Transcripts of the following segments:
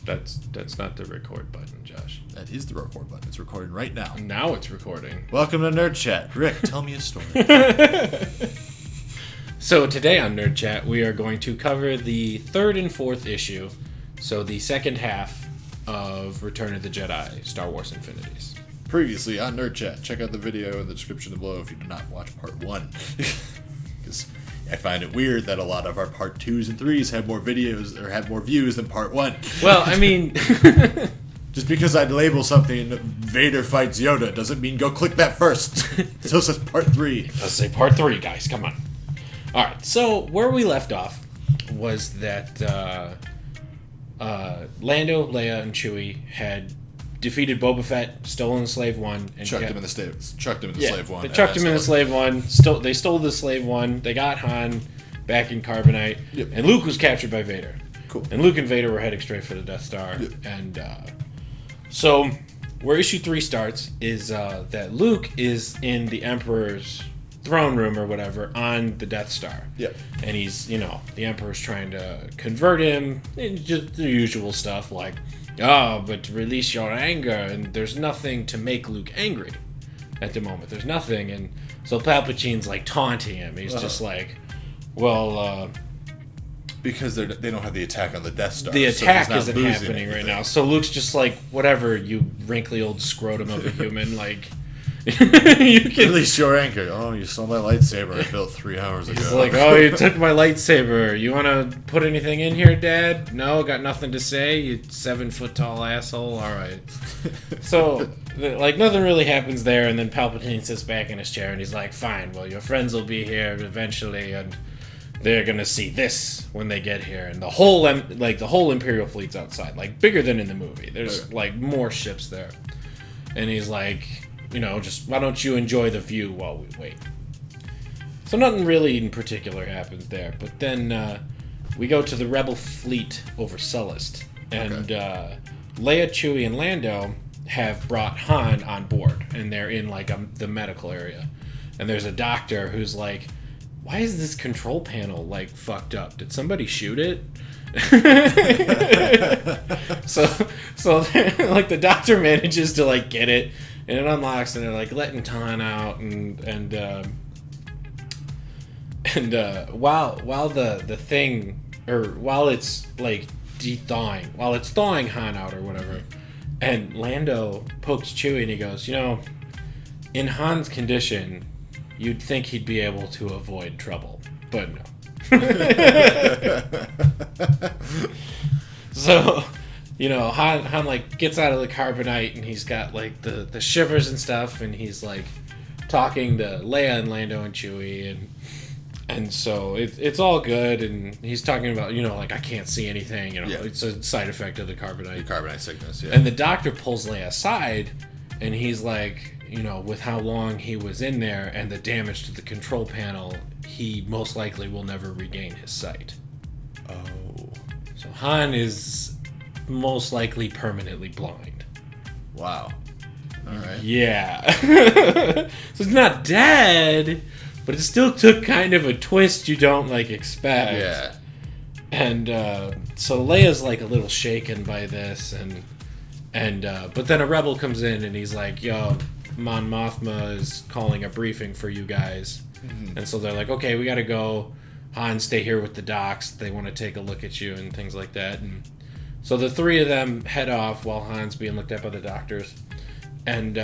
That's not the record button, Josh. That is the record button. It's recording right now. Now it's recording. Welcome to NerdChat. Rick, tell me a story. So today on NerdChat, we are going to cover the third and fourth issue, so the second half of Return of the Jedi, Star Wars Infinities. Previously on NerdChat, check out the video in the description below if you did not watch part 1. Because I find it weird that a lot of our part 2s and 3s have more videos or have more views than part 1. Well, I mean... Just because I'd label something Vader fights Yoda doesn't mean go click that first. It still says part 3. Let's say part 3, guys. Come on. Alright, so where we left off was that Lando, Leia, and Chewie had defeated Boba Fett, stolen Slave One, and chucked him in the Slave One. They chucked him in the Slave One. They stole the Slave One. They got Han back in Carbonite, yep. And Luke was captured by Vader. Cool. And Luke and Vader were heading straight for the Death Star. Yep. And so where issue 3 starts is that Luke is in the Emperor's throne room or whatever on the Death Star. Yep. And he's, the Emperor's trying to convert him, and just the usual stuff like, oh, but to release your anger, and there's nothing to make Luke angry at the moment. There's nothing, and so Palpatine's like taunting him. He's just like, well, because they don't have the attack on the Death Star. The attack so isn't happening right now. So Luke's just like, whatever, you wrinkly old scrotum of a human, like... you can release your anger. Oh, you stole my lightsaber I built 3 hours ago. He's like, oh, you took my lightsaber. You want to put anything in here, Dad? No, got nothing to say. You 7-foot tall asshole. All right. So, nothing really happens there, and then Palpatine sits back in his chair, and he's like, fine, well, your friends will be here eventually, and they're gonna see this when they get here. And the whole Imperial fleet's outside, bigger than in the movie. There's more ships there, and he's like, just why don't you enjoy the view while we wait? So nothing really in particular happens there. But then we go to the Rebel fleet over Sullust. And Leia, Chewie, and Lando have brought Han on board. And they're in the medical area. And there's a doctor who's like, why is this control panel fucked up? Did somebody shoot it? so the doctor manages to get it. And it unlocks, and they're letting Han out, and while the thing, or while it's while it's thawing Han out or whatever, and Lando pokes Chewie and he goes, in Han's condition, you'd think he'd be able to avoid trouble, but no. So. Han gets out of the carbonite, and he's got the shivers and stuff, and he's talking to Leia and Lando and Chewie, and so it's all good, and he's talking about I can't see anything, it's a side effect of the carbonite. The carbonite sickness, yeah. And the doctor pulls Leia aside, and he's with how long he was in there and the damage to the control panel, he most likely will never regain his sight. Oh. So Han is most likely permanently blind. Wow. Alright. Yeah. So it's not dead, but it still took kind of a twist you don't expect. Yeah. And so Leia's a little shaken by this, and but then a rebel comes in and he's like, yo, Mon Mothma is calling a briefing for you guys. Mm-hmm. And so they're like, okay, we gotta go. Han, stay here with the docs. They want to take a look at you and things like that. And so the three of them head off while Han's being looked at by the doctors. And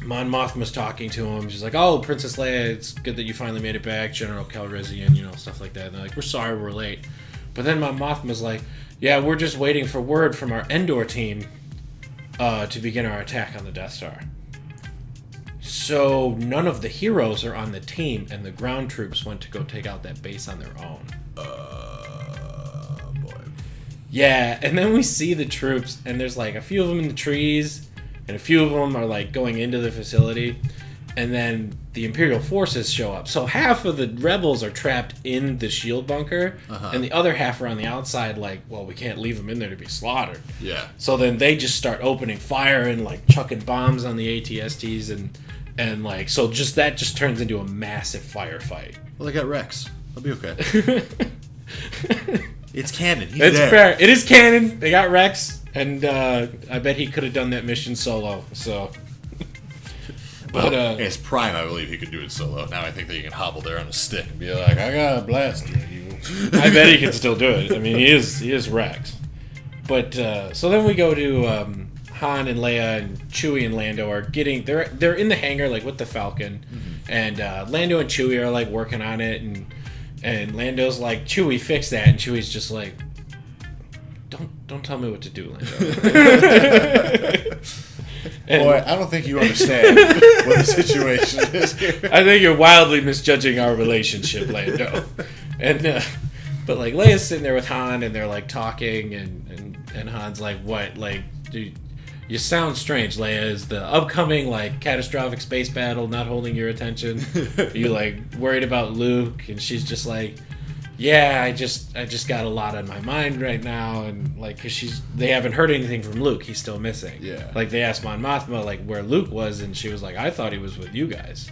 Mon Mothma's talking to him. She's like, oh, Princess Leia, it's good that you finally made it back. General Calrissian, stuff like that. And they're like, we're sorry we're late. But then Mon Mothma's like, yeah, we're just waiting for word from our Endor team to begin our attack on the Death Star. So none of the heroes are on the team, and the ground troops went to go take out that base on their own. Yeah, and then we see the troops, and there's a few of them in the trees, and a few of them are going into the facility, and then the Imperial forces show up. So half of the rebels are trapped in the shield bunker, and the other half are on the outside well, we can't leave them in there to be slaughtered. Yeah. So then they just start opening fire and chucking bombs on the ATSTs, and so that just turns into a massive firefight. Well, they got Rex. They'll be okay. It's canon. He's It's there. fair. It is canon. They got Rex, and I bet he could have done that mission solo. So, but in his prime, I believe he could do it solo. Now I think that he can hobble there on a stick and be like, "I got a blaster." I bet he can still do it. I mean, he is Rex. But so then we go to Han and Leia and Chewie and Lando are getting they're in the hangar like with the Falcon, and Lando and Chewie are like working on it, and Lando's like, "Chewie, fix that," and Chewie's just like, "Don't tell me what to do, Lando." Boy, I don't think you understand what the situation is here. I think you're wildly misjudging our relationship, Lando. And but like Leia's sitting there with Han, and they're like talking, and Han's like, "What? Like, dude, you sound strange, Leia. Is the upcoming like catastrophic space battle not holding your attention? Are you like worried about Luke?" And she's just like, "Yeah, I just got a lot on my mind right now," and like, cause they haven't heard anything from Luke. He's still missing. Yeah. Like they asked Mon Mothma like where Luke was, and she was like, "I thought he was with you guys."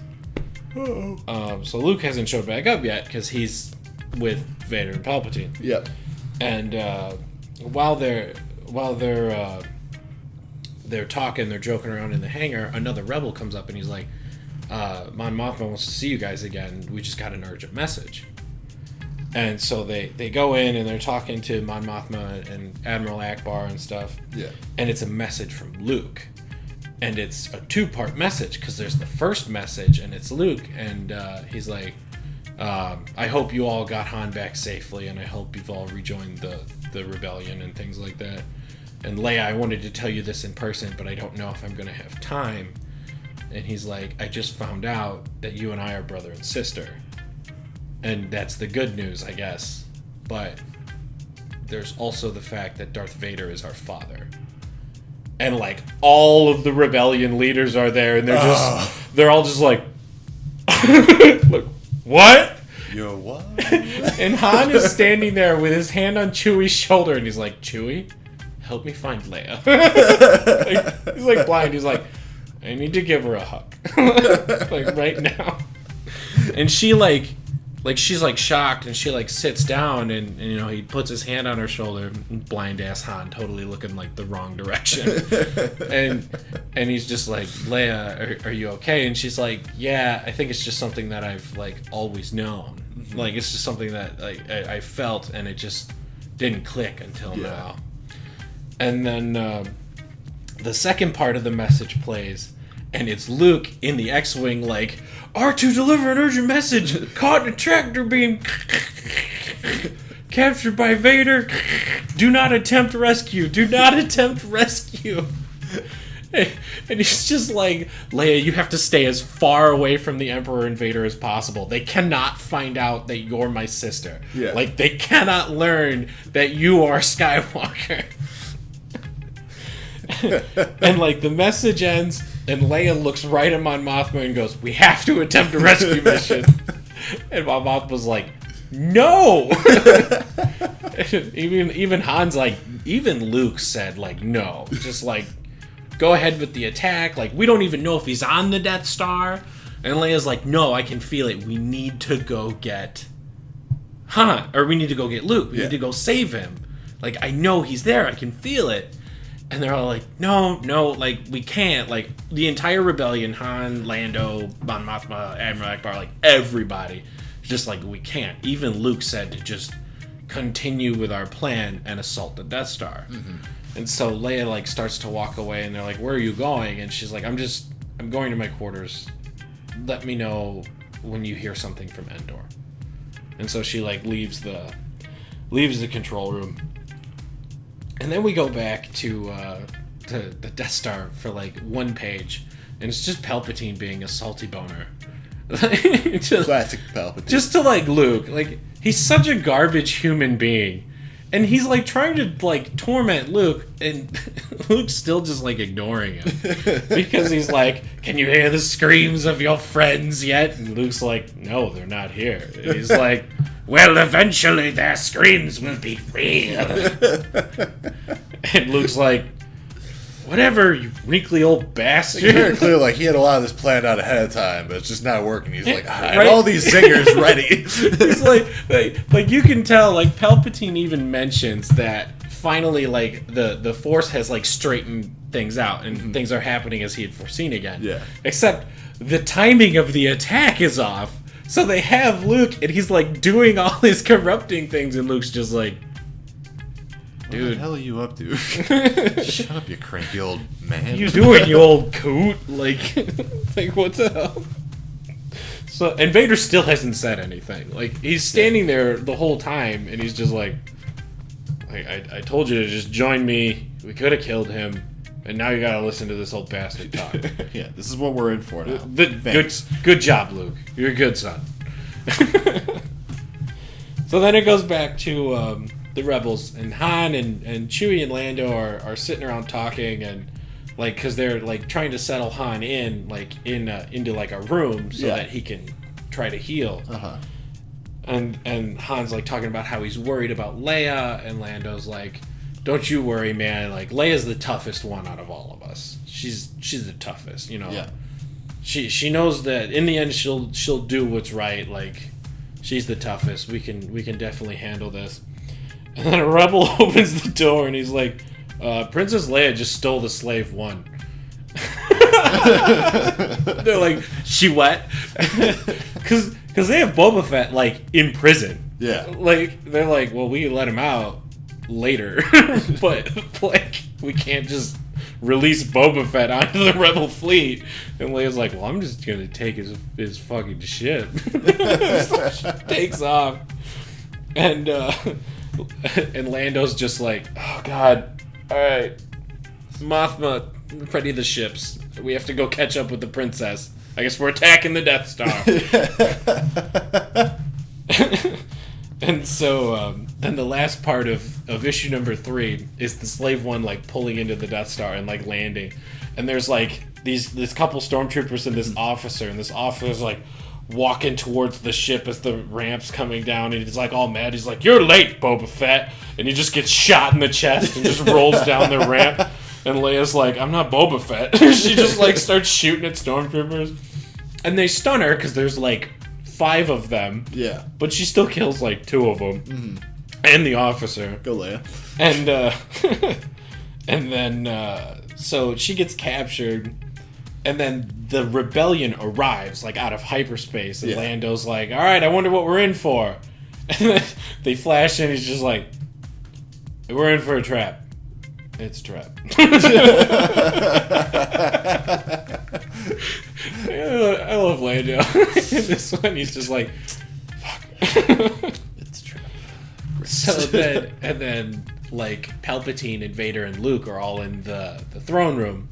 So Luke hasn't showed back up yet because he's with Vader and Palpatine. Yep. And while they're talking, they're joking around in the hangar, another rebel comes up and he's like, "Mon Mothma wants to see you guys again. We just got an urgent message." And so they go in and they're talking to Mon Mothma and Admiral Akbar and stuff. Yeah. And it's a message from Luke. And it's a 2-part message because there's the first message and it's Luke, and he's like, "I hope you all got Han back safely, and I hope you've all rejoined the rebellion," and things like that. And Leia, "I wanted to tell you this in person, but I don't know if I'm going to have time." And he's like, "I just found out that you and I are brother and sister. And that's the good news, I guess. But there's also the fact that Darth Vader is our father." And like all of the rebellion leaders are there, and they're all just like, "Look, what?" Yo, what? And Han is standing there with his hand on Chewie's shoulder, and he's like, "Chewie, help me find Leia." He's like blind. He's like, "I need to give her a hug." Like right now. And she she's like shocked, and she like sits down, and you know, he puts his hand on her shoulder, blind ass Han, totally looking like the wrong direction. and he's just like, "Leia, are you okay?" And she's like, "Yeah, I think it's just something that I've like always known. Like it's just something that like I felt, and it just didn't click until now." And then the second part of the message plays, and it's Luke in the X-Wing like, "R2, deliver an urgent message. Caught in a tractor beam. Captured by Vader. Do not attempt rescue. Do not attempt rescue." And he's just like, "Leia, you have to stay as far away from the Emperor and Vader as possible. They cannot find out that you're my sister. Yeah. Like, they cannot learn that you are Skywalker." And like the message ends, and Leia looks right at Mon Mothma and goes, "We have to attempt a rescue mission." And Mon Mothma's like, "No." even Han's like, even Luke said like, "No, just like go ahead with the attack. Like we don't even know if he's on the Death Star." And Leia's like, "No, I can feel it. We need to go get Han, or we need to go get Luke. We need to go save him. Like I know he's there. I can feel it." And they're all like, no, like, we can't. Like, the entire rebellion, Han, Lando, Mon Mothma, Admiral Akbar, like, everybody, just like, we can't. Even Luke said to just continue with our plan and assault the Death Star. And so Leia, like, starts to walk away, and they're like, "Where are you going?" And she's like, I'm going to my quarters. Let me know when you hear something from Endor. And so she, like, leaves the control room. And then we go back to the Death Star for like one page, and it's just Palpatine being a salty boner. Classic Palpatine. Just to like Luke, like he's such a garbage human being, and he's like trying to like torment Luke, and Luke's still just like ignoring him because he's like, "Can you hear the screams of your friends yet?" And Luke's like, "No, they're not here." And he's like, "Well, eventually their screams will be real." And Luke's like, whatever, you wrinkly old bastard. Very clear, like, he had a lot of this planned out ahead of time, but it's just not working. He's like, I had Right? all these zingers ready. It's like you can tell, like, Palpatine even mentions that finally, like, the Force has, like, straightened things out, and things are happening as he had foreseen again. Yeah. Except the timing of the attack is off. So they have Luke, and he's, like, doing all his corrupting things, and Luke's just like, dude. What the hell are you up to? Shut up, you cranky old man. What you doing, you old coot? Like, what the hell? So, and Vader still hasn't said anything. Like, he's standing there the whole time, and he's just like, I told you to just join me. We could have killed him, and now you gotta listen to this old bastard talk. Yeah, this is what we're in for now. Good job, Luke. You're a good son. So then it goes back to the rebels, and Han and Chewie and Lando are sitting around talking, and like, because they're like trying to settle Han in like into like a room so that he can try to heal. And Han's like talking about how he's worried about Leia, and Lando's like, don't you worry, man, like, Leia's the toughest one out of all of us. She's the toughest, you know. Yeah. She knows that in the end she'll do what's right. Like, she's the toughest. We can definitely handle this. And then a rebel opens the door, and he's like, Princess Leia just stole the Slave One. They're like, she what? Because they have Boba Fett, like, in prison. Yeah. Like, they're like, well, we can let him out later. But, like, we can't just release Boba Fett onto the Rebel fleet. And Leia's like, well, I'm just gonna take his fucking ship. So she takes off. And Lando's just like, oh, God. All right. Mothma, ready the ships. We have to go catch up with the princess. I guess we're attacking the Death Star. And so, then the last part of issue number 3 is the Slave One, like, pulling into the Death Star and, like, landing. And there's, like, this couple stormtroopers and this officer's, like, walking towards the ship as the ramp's coming down, and he's, like, all mad. He's like, you're late, Boba Fett. And he just gets shot in the chest and just rolls down the ramp. And Leia's like, I'm not Boba Fett. She just, like, starts shooting at stormtroopers. And they stun her because there's, like, 5 of them. Yeah. But she still kills, like, 2 of them. Mm-hmm. And the officer. Go Leia. And then, so she gets captured. And then the rebellion arrives, like, out of hyperspace. And Lando's like, all right, I wonder what we're in for. And then they flash in, he's just like, we're in for a trap. It's a trap. I love Lando. In this one, he's just like, fuck. It's a trap. So then, like, Palpatine and Vader and Luke are all in the throne room.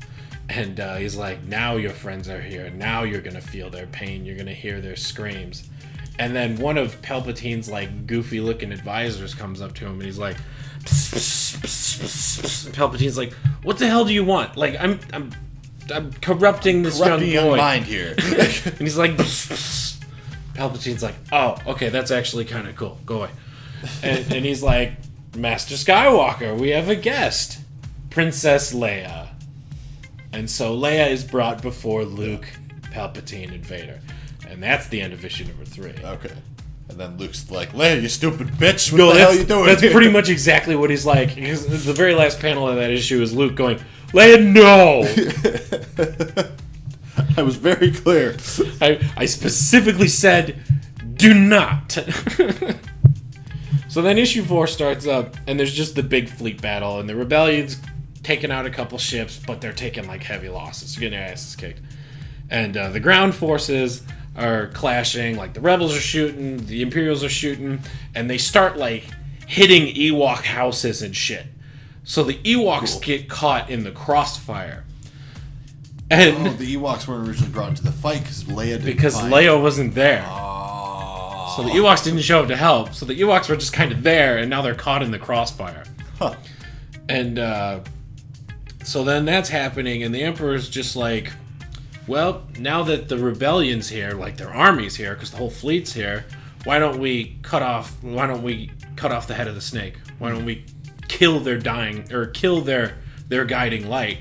And he's like, now your friends are here. Now you're going to feel their pain. You're going to hear their screams. And then one of Palpatine's, like, goofy-looking advisors comes up to him, and he's like, psst, psst, psst, psst. And Palpatine's like, what the hell do you want? Like, I'm corrupting this young boy. Mind here. And he's like, psst, psst. Palpatine's like, oh, okay, that's actually kind of cool. Go away. And he's like, Master Skywalker, we have a guest. Princess Leia. And so Leia is brought before Luke, Palpatine, and Vader. And that's the end of issue number 3. Okay. And then Luke's like, Leia, you stupid bitch, what the hell are you doing? That's pretty much exactly what he's like. Because the very last panel of that issue is Luke going, Leia, no! I was very clear. I specifically said, do not! So then issue 4 starts up, and there's just the big fleet battle, and the rebellion's taking out a couple ships, but they're taking, like, heavy losses. They're getting their asses kicked. And the ground forces are clashing, like, the rebels are shooting, the Imperials are shooting, and they start, like, hitting Ewok houses and shit. So the Ewoks get caught in the crossfire. And the Ewoks weren't originally brought into the fight because Leia didn't because fight. Leia wasn't there. Oh. So the Ewoks didn't show up to help. So the Ewoks were just kind of there, and now they're caught in the crossfire. Huh. And so then that's happening, and the Emperor's just like, well, now that the rebellion's here, like their army's here, because the whole fleet's here, why don't we cut off the head of the snake? Why don't we kill their guiding light?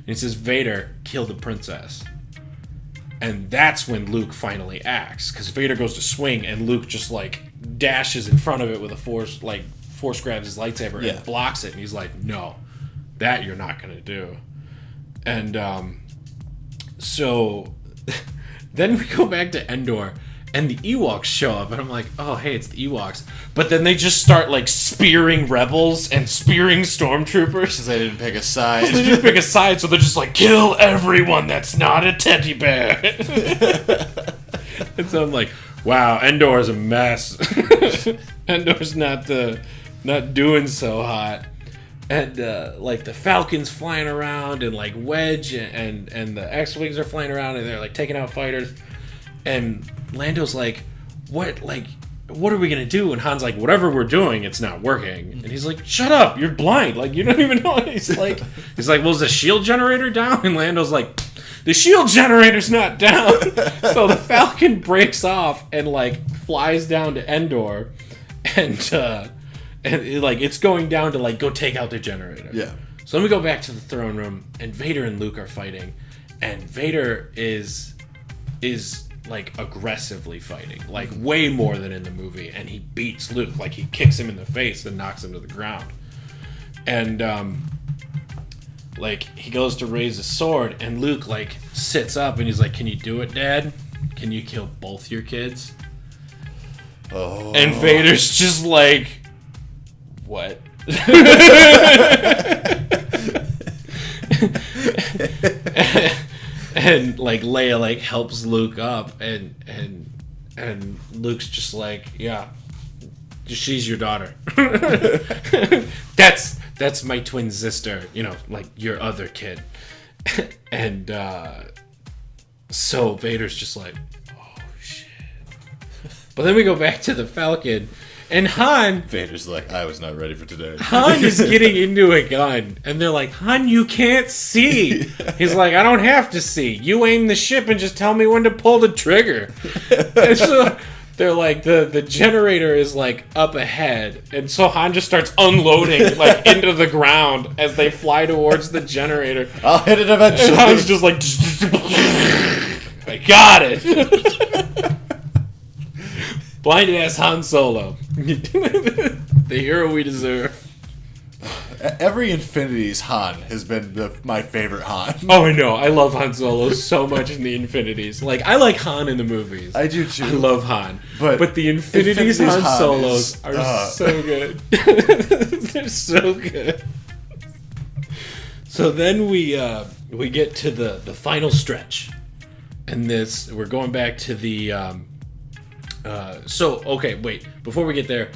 he says, Vader killed the princess. And that's when Luke finally acts, because Vader goes to swing, and Luke just, like, dashes in front of it with a force grabs his lightsaber and blocks it, and he's like, no, that you're not going to do. And, so, then we go back to Endor, and the Ewoks show up, and I'm like, oh, hey, it's the Ewoks. But then they just start, like, spearing rebels and spearing stormtroopers. Because they didn't pick a side. They didn't pick a side, so they're just like, kill everyone that's not a teddy bear. And so I'm like, wow, Endor's a mess. Endor's not doing so hot. And, like, the Falcon's flying around, and, like, Wedge and the X-Wings are flying around, and they're, like, taking out fighters. And Lando's like, what are we gonna do? And Han's like, whatever we're doing, it's not working. And he's like, shut up, you're blind. Like, you don't even know. He's like, well, is the shield generator down? And Lando's like, the shield generator's not down. So the Falcon breaks off and, like, flies down to Endor, and like, it's going down to, like, go take out the generator. Yeah. So then we go back to the throne room, and Vader and Luke are fighting, and Vader is like, aggressively fighting, like, way more than in the movie, and he beats Luke, like, he kicks him in the face and knocks him to the ground. And like, he goes to raise his sword, and Luke, like, sits up, and he's like, can you do it, Dad? Can you kill both your kids? Oh. And Vader's just like, what? And, like, Leia, like, helps Luke up, and Luke's just like, yeah, she's your daughter. That's my twin sister, you know, like, your other kid. And so Vader's just like, oh shit. But then we go back to the Falcon, and Han... Vader's like, I was not ready for today. Han is getting into a gun, and they're like, Han, you can't see. He's like, I don't have to see. You aim the ship and just tell me when to pull the trigger. And so they're like, the generator is, like, up ahead, and so Han just starts unloading, like, into the ground as they fly towards the generator. I'll hit it eventually. And Han's just like, I got it. Blinded ass Han Solo. The hero we deserve. Every Infinities Han has been my favorite Han. Oh, I know. I love Han Solo so much in the Infinities. Like, I like Han in the movies. I do too. I love Han. But the Infinities Han Solos are so good. They're so good. So then we get to the final stretch. And we're going back to the... okay, wait. Before we get there,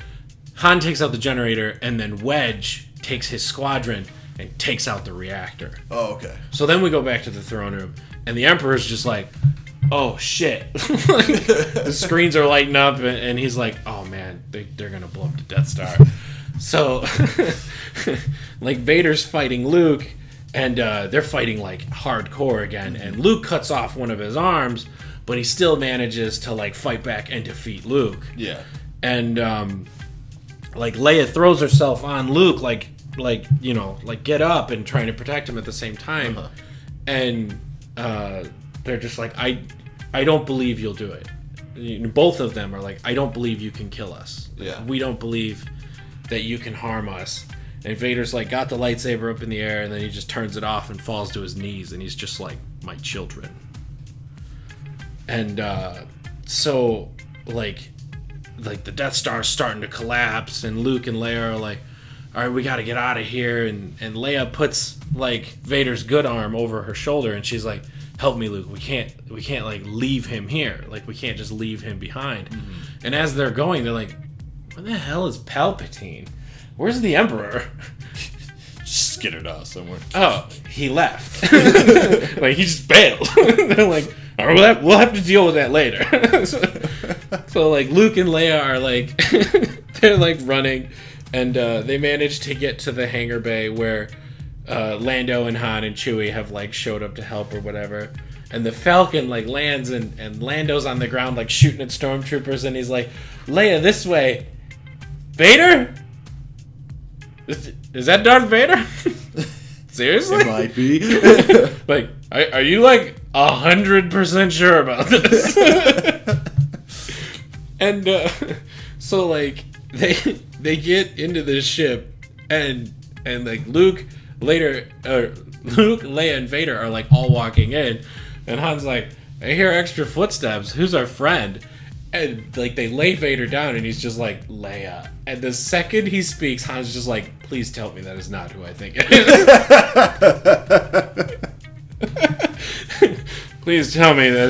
Han takes out the generator, and then Wedge takes his squadron and takes out the reactor. Oh, okay. So then we go back to the throne room, and the Emperor's just like, oh, shit. The screens are lighting up, and he's like, oh, man, they're going to blow up the Death Star. So, like, Vader's fighting Luke, and they're fighting, like, hardcore again, and Luke cuts off one of his arms, but he still manages to, like, fight back and defeat Luke. Yeah. And, like, Leia throws herself on Luke, like, you know, like, get up, and trying to protect him at the same time. Uh-huh. And they're just like, I don't believe you'll do it. Both of them are like, I don't believe you can kill us. Yeah. We don't believe that you can harm us. And Vader's, like, got the lightsaber up in the air, and then he just turns it off and falls to his knees, and he's just like, my children. And so, like the Death Star is starting to collapse, and Luke and Leia are like, all right, we got to get out of here. And Leia puts, like, Vader's good arm over her shoulder, and she's like, help me, Luke. We can't like, leave him here. Like, we can't just leave him behind. Mm-hmm. And as they're going, they're like, where the hell is Palpatine? Where's the Emperor? Just skittered off somewhere. Oh, he left. Like, he just bailed. They're like, all right, we'll have to deal with that later. So, like, Luke and Leia are, like, they're, like, running, and they manage to get to the hangar bay where Lando and Han and Chewie have, like, showed up to help or whatever. And the Falcon, like, lands, and Lando's on the ground, like, shooting at stormtroopers, and he's like, Leia, this way. Vader? Is that Darth Vader? Seriously? It might be. Like, are you like 100% sure about this? And so like they get into this ship and like Luke, Leia, and Vader are like all walking in, and Han's like, I hear extra footsteps. Who's our friend? And like they lay Vader down, and he's just like, Leia. And the second he speaks, Han's just like, please tell me that is not who I think it is. Please tell me that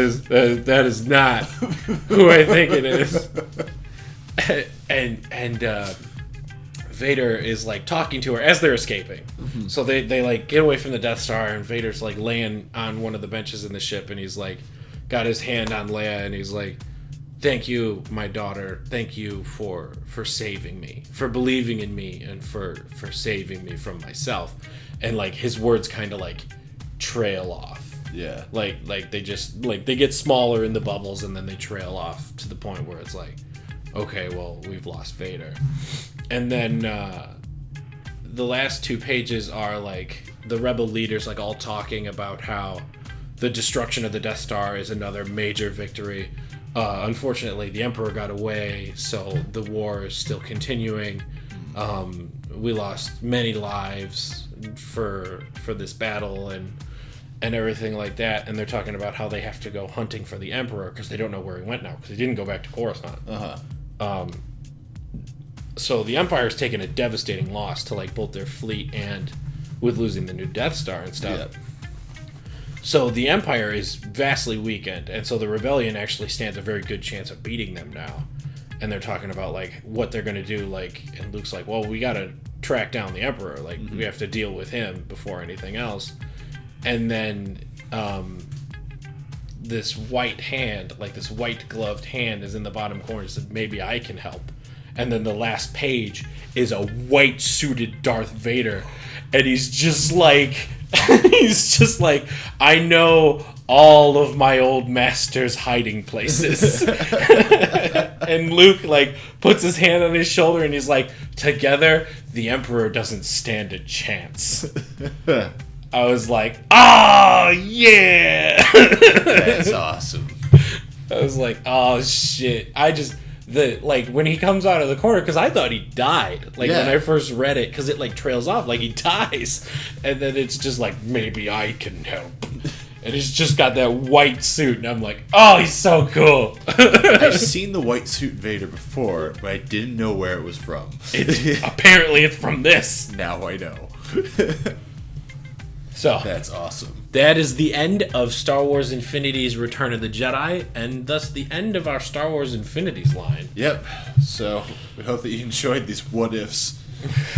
is not who I think it is. And Vader is like talking to her as they're escaping. Mm-hmm. So they like get away from the Death Star, and Vader's like laying on one of the benches in the ship, and he's like got his hand on Leia, and he's like, thank you, my daughter. Thank you for saving me, for believing in me, and for saving me from myself. And like his words kind of like trail off. Yeah. Like they just like they get smaller in the bubbles, and then they trail off to the point where it's like, okay, well, we've lost Vader. And then the last 2 pages are like the rebel leaders like all talking about how the destruction of the Death Star is another major victory. Unfortunately, the Emperor got away, so the war is still continuing. We lost many lives for this battle and everything like that. And they're talking about how they have to go hunting for the Emperor because they don't know where he went now because he didn't go back to Coruscant. So the Empire's taken a devastating loss to like both their fleet and with losing the new Death Star and stuff. Yep. So the Empire is vastly weakened, and so the Rebellion actually stands a very good chance of beating them now. And they're talking about like what they're gonna do, like, and Luke's like, well, we gotta track down the Emperor, like we have to deal with him before anything else. And then this white hand, like this white gloved hand, is in the bottom corner. Said, maybe I can help. And then the last page is a white suited Darth Vader, and he's just like, I know all of my old master's hiding places. And Luke like puts his hand on his shoulder, and he's like, together the Emperor doesn't stand a chance. I was like, oh yeah. That's awesome. I was like, oh shit. Like when he comes out of the corner, because I thought he died, like when I first read it, because it like trails off like he dies, and then it's just like, maybe I can help, and he's just got that white suit, and I'm like, oh, he's so cool. I've seen the white suit Vader before, but I didn't know where it was from. Apparently it's from this. Now I know. So that's awesome. That is the end of Star Wars Infinities Return of the Jedi, and thus the end of our Star Wars Infinities line. Yep. So we hope that you enjoyed these what-ifs,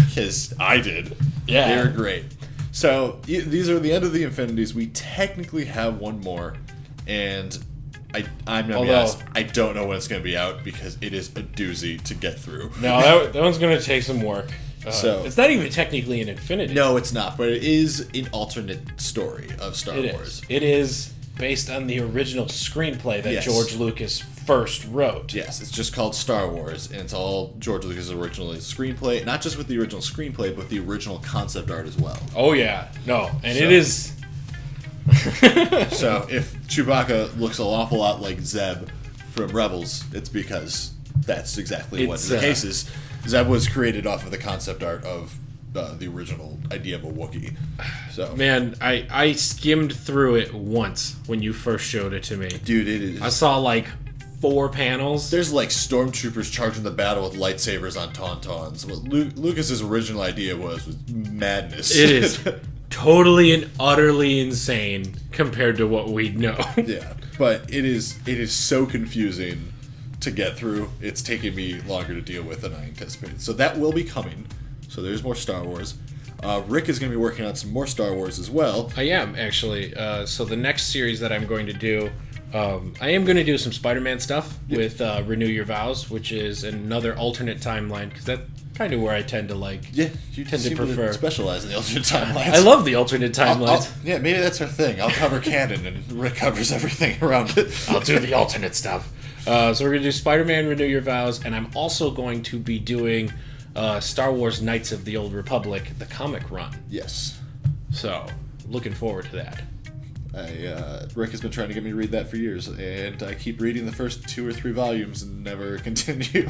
because I did. Yeah. They were great. So these are the end of the Infinities. We technically have one more, and I'm going to be honest, I don't know when it's going to be out, because it is a doozy to get through. No, that one's going to take some work. So it's not even technically an Infinity. No, it's not, but it is an alternate story of Star Wars. It is based on the original screenplay that George Lucas first wrote. Yes, it's just called Star Wars, and it's all George Lucas' original screenplay, not just with the original screenplay, but the original concept art as well. Oh yeah, no, and it is. So if Chewbacca looks an awful lot like Zeb from Rebels, it's because that's exactly what the case is. Zeb was created off of the concept art of the original idea of a Wookiee. So man, I skimmed through it once when you first showed it to me. Dude, it is. I saw like 4 panels. There's like stormtroopers charging the battle with lightsabers on tauntauns. What Lucas's original idea was madness. It is totally and utterly insane compared to what we know. Yeah, but it is so confusing to get through. It's taking me longer to deal with than I anticipated. So that will be coming. So there's more Star Wars. Rick is going to be working on some more Star Wars as well. I am, actually. So the next series that I'm going to do, I am going to do some Spider-Man stuff with Renew Your Vows, which is another alternate timeline, because that's kind of where I tend to like. Yeah, you tend to prefer. Specialize in the alternate timelines. I love the alternate timelines. Yeah, maybe that's our thing. I'll cover canon, and Rick covers everything around it. I'll do the alternate stuff. So we're going to do Spider-Man Renew Your Vows, and I'm also going to be doing Star Wars Knights of the Old Republic, the comic run. Yes. So, looking forward to that. Rick has been trying to get me to read that for years, and I keep reading the first 2 or 3 volumes and never continue.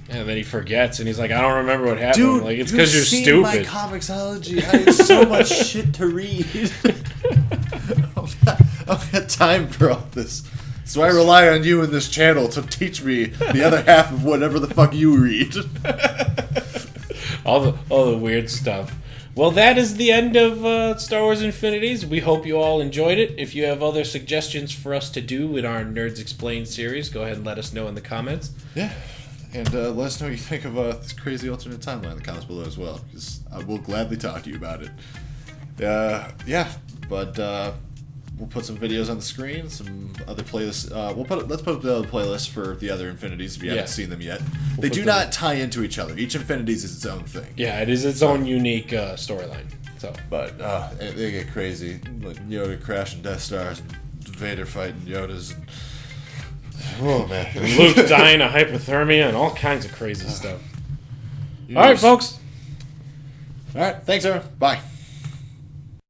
And then he forgets, and he's like, I don't remember what happened. Dude, like, it's because you're stupid. My comicsology. I have so much shit to read. I don't got time for all this. So I rely on you in this channel to teach me the other half of whatever the fuck you read. all the weird stuff. Well, that is the end of Star Wars Infinities. We hope you all enjoyed it. If you have other suggestions for us to do in our Nerds Explained series, go ahead and let us know in the comments. Yeah, and let us know what you think of this crazy alternate timeline in the comments below as well, because I will gladly talk to you about it. We'll put some videos on the screen, some other playlists. Let's put up the other playlists for the other Infinities if you haven't seen them yet. They do not tie into each other. Each Infinities is its own thing. Yeah, it is its own unique storyline. But they get crazy. Like Yoda crashing Death Stars and Vader fighting Yodas. Oh, man. Luke dying of hypothermia and all kinds of crazy stuff. All right, folks. All right, thanks, everyone. Bye.